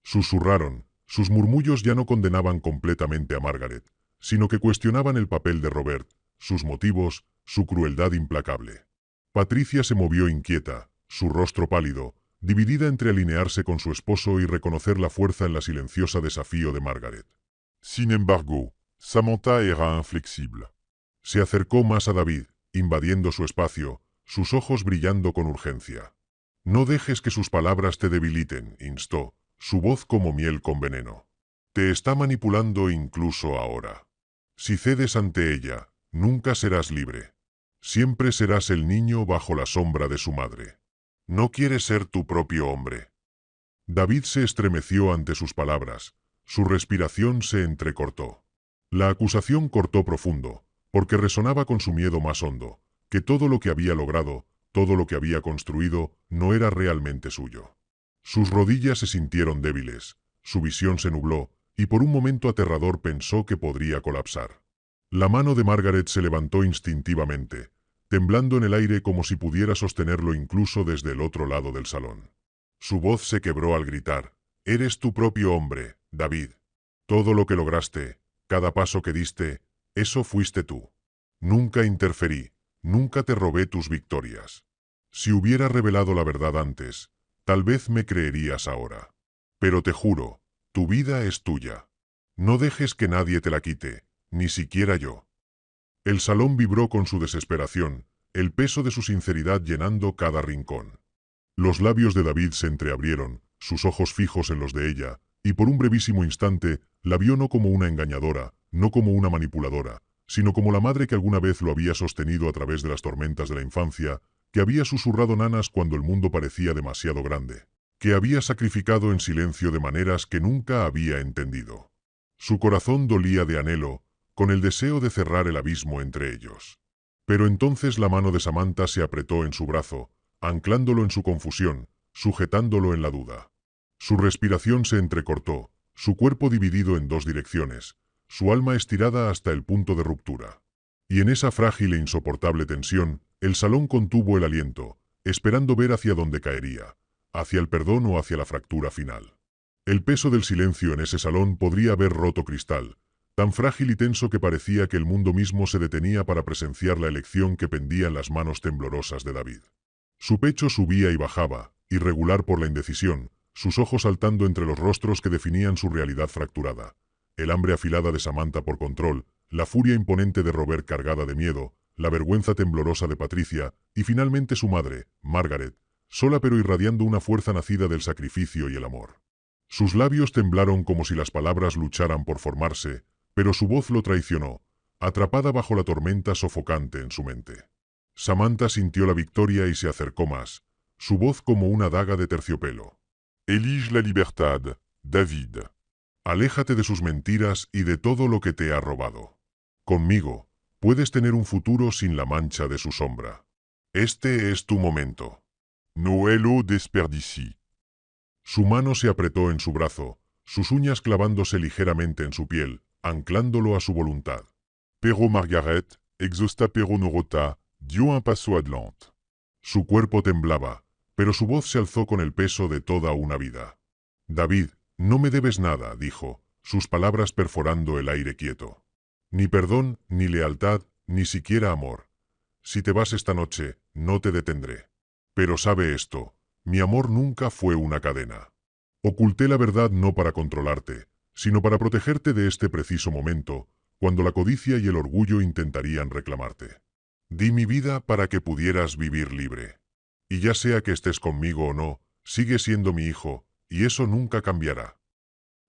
[SPEAKER 1] Susurraron, sus murmullos ya no condenaban completamente a Margaret, sino que cuestionaban el papel de Robert, sus motivos, su crueldad implacable. Patricia se movió inquieta, su rostro pálido, dividida entre alinearse con su esposo y reconocer la fuerza en la silenciosa desafío de Margaret.
[SPEAKER 2] Sin embargo, Samantha era inflexible.
[SPEAKER 1] Se acercó más a David, invadiendo su espacio, sus ojos brillando con urgencia. «No dejes que sus palabras te debiliten», instó, su voz como miel con veneno. «Te está manipulando incluso ahora. Si cedes ante ella, nunca serás libre. Siempre serás el niño bajo la sombra de su madre. No quieres ser tu propio hombre». David se estremeció ante sus palabras, su respiración se entrecortó. La acusación cortó profundo, porque resonaba con su miedo más hondo, que todo lo que había logrado, todo lo que había construido, no era realmente suyo. Sus rodillas se sintieron débiles, su visión se nubló, y por un momento aterrador pensó que podría colapsar. La mano de Margaret se levantó instintivamente, temblando en el aire como si pudiera sostenerlo incluso desde el otro lado del salón. Su voz se quebró al gritar: «Eres tu propio hombre, David. Todo lo que lograste, cada paso que diste, eso fuiste tú. Nunca interferí, nunca te robé tus victorias. Si hubiera revelado la verdad antes, tal vez me creerías ahora. Pero te juro, tu vida es tuya. No dejes que nadie te la quite, ni siquiera yo». El salón vibró con su desesperación, el peso de su sinceridad llenando cada rincón. Los labios de David se entreabrieron, sus ojos fijos en los de ella, y por un brevísimo instante la vio no como una engañadora, no como una manipuladora, sino como la madre que alguna vez lo había sostenido a través de las tormentas de la infancia, que había susurrado nanas cuando el mundo parecía demasiado grande, que había sacrificado en silencio de maneras que nunca había entendido. Su corazón dolía de anhelo, con el deseo de cerrar el abismo entre ellos. Pero entonces la mano de Samantha se apretó en su brazo, anclándolo en su confusión, sujetándolo en la duda. Su respiración se entrecortó, su cuerpo dividido en dos direcciones, su alma estirada hasta el punto de ruptura. Y en esa frágil e insoportable tensión, el salón contuvo el aliento, esperando ver hacia dónde caería, hacia el perdón o hacia la fractura final. El peso del silencio en ese salón podría haber roto cristal, tan frágil y tenso que parecía que el mundo mismo se detenía para presenciar la elección que pendía en las manos temblorosas de David. Su pecho subía y bajaba, irregular por la indecisión, sus ojos saltando entre los rostros que definían su realidad fracturada. El hambre afilada de Samantha por control, la furia imponente de Robert cargada de miedo, la vergüenza temblorosa de Patricia, y finalmente su madre, Margaret, sola pero irradiando una fuerza nacida del sacrificio y el amor. Sus labios temblaron como si las palabras lucharan por formarse, pero su voz lo traicionó, atrapada bajo la tormenta sofocante en su mente. Samantha sintió la victoria y se acercó más, su voz como una daga de terciopelo.
[SPEAKER 2] Elige la libertad, David.
[SPEAKER 1] Aléjate de sus mentiras y de todo lo que te ha robado. Conmigo, puedes tener un futuro sin la mancha de su sombra. Este es tu momento.
[SPEAKER 2] No lo desperdicie.
[SPEAKER 1] Su mano se apretó en su brazo, sus uñas clavándose ligeramente en su piel, anclándolo a su voluntad.
[SPEAKER 2] Pero Margaret, exhausta pero no rota, dio un paso adelante.
[SPEAKER 1] Su cuerpo temblaba, pero su voz se alzó con el peso de toda una vida. David, no me debes nada, dijo, sus palabras perforando el aire quieto. Ni perdón, ni lealtad, ni siquiera amor. Si te vas esta noche, no te detendré. Pero sabe esto, mi amor nunca fue una cadena. Oculté la verdad no para controlarte, sino para protegerte de este preciso momento, cuando la codicia y el orgullo intentarían reclamarte. Di mi vida para que pudieras vivir libre. Y ya sea que estés conmigo o no, sigue siendo mi hijo, y eso nunca cambiará.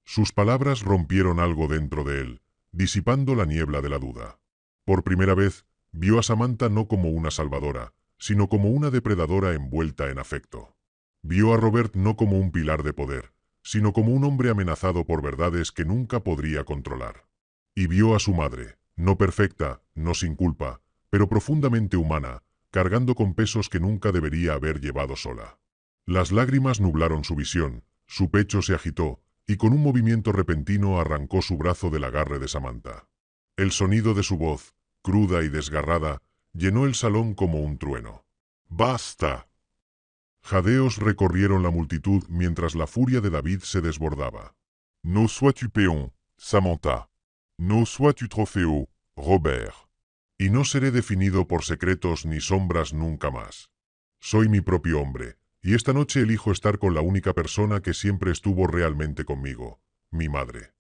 [SPEAKER 1] Sus palabras rompieron algo dentro de él, disipando la niebla de la duda. Por primera vez, vio a Samantha no como una salvadora, sino como una depredadora envuelta en afecto. Vio a Robert no como un pilar de poder, sino como un hombre amenazado por verdades que nunca podría controlar. Y vio a su madre, no perfecta, no sin culpa, pero profundamente humana, cargando con pesos que nunca debería haber llevado sola. Las lágrimas nublaron su visión, su pecho se agitó, y con un movimiento repentino arrancó su brazo del agarre de Samantha. El sonido de su voz, cruda y desgarrada, llenó el salón como un trueno.
[SPEAKER 2] ¡Basta!
[SPEAKER 1] Jadeos recorrieron la multitud mientras la furia de David se desbordaba.
[SPEAKER 2] No sois tu peón, Samantha. No sois tu trofeo, Robert.
[SPEAKER 1] Y no seré definido por secretos ni sombras nunca más. Soy mi propio hombre, y esta noche elijo estar con la única persona que siempre estuvo realmente conmigo, mi madre.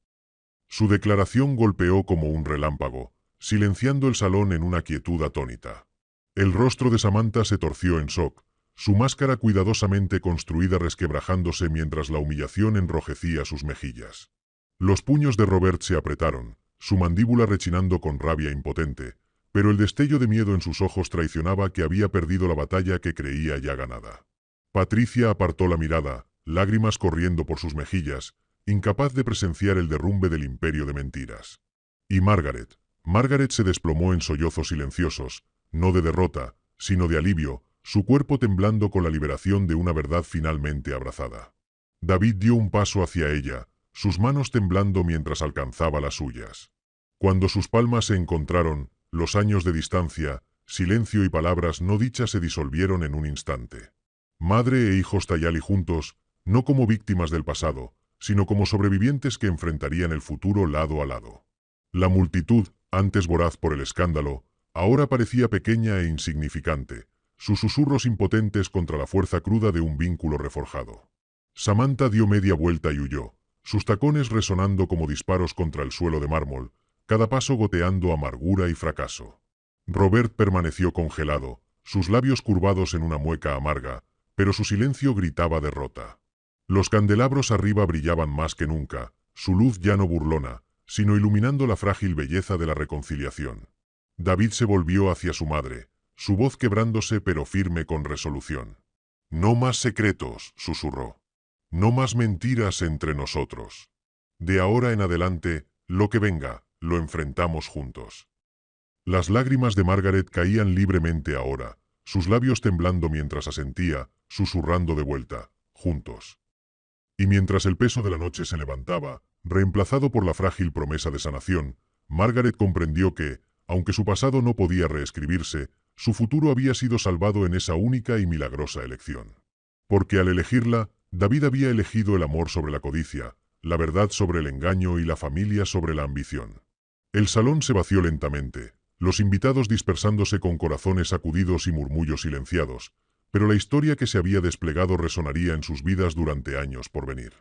[SPEAKER 1] Su declaración golpeó como un relámpago, silenciando el salón en una quietud atónita. El rostro de Samantha se torció en shock, su máscara cuidadosamente construida resquebrajándose mientras la humillación enrojecía sus mejillas. Los puños de Robert se apretaron, su mandíbula rechinando con rabia impotente, pero el destello de miedo en sus ojos traicionaba que había perdido la batalla que creía ya ganada. Patricia apartó la mirada, lágrimas corriendo por sus mejillas, incapaz de presenciar el derrumbe del imperio de mentiras. Y Margaret se desplomó en sollozos silenciosos, no de derrota, sino de alivio, su cuerpo temblando con la liberación de una verdad finalmente abrazada. David dio un paso hacia ella, sus manos temblando mientras alcanzaba las suyas. Cuando sus palmas se encontraron, los años de distancia, silencio y palabras no dichas se disolvieron en un instante. Madre e hijos Tayali juntos, no como víctimas del pasado, sino como sobrevivientes que enfrentarían el futuro lado a lado. La multitud, antes voraz por el escándalo, ahora parecía pequeña e insignificante, sus susurros impotentes contra la fuerza cruda de un vínculo reforjado. Samantha dio media vuelta y huyó, sus tacones resonando como disparos contra el suelo de mármol, cada paso goteando amargura y fracaso. Robert permaneció congelado, sus labios curvados en una mueca amarga, pero su silencio gritaba derrota. Los candelabros arriba brillaban más que nunca, su luz ya no burlona, sino iluminando la frágil belleza de la reconciliación. David se volvió hacia su madre, su voz quebrándose pero firme con resolución. «No más secretos», susurró. «No más mentiras entre nosotros. De ahora en adelante, lo que venga, lo enfrentamos juntos». Las lágrimas de Margaret caían libremente ahora, sus labios temblando mientras asentía, susurrando de vuelta, «juntos». Y mientras el peso de la noche se levantaba, reemplazado por la frágil promesa de sanación, Margaret comprendió que, aunque su pasado no podía reescribirse, su futuro había sido salvado en esa única y milagrosa elección. Porque al elegirla, David había elegido el amor sobre la codicia, la verdad sobre el engaño y la familia sobre la ambición. El salón se vació lentamente, los invitados dispersándose con corazones sacudidos y murmullos silenciados, pero la historia que se había desplegado resonaría en sus vidas durante años por venir.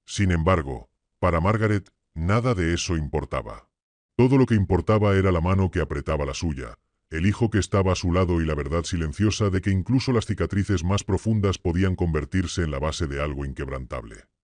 [SPEAKER 1] Sin embargo, para Margaret, nada de eso importaba. Todo lo que importaba era la mano que apretaba la suya, el hijo que estaba a su lado y la verdad silenciosa de que incluso las cicatrices más profundas podían convertirse en la base de algo inquebrantable.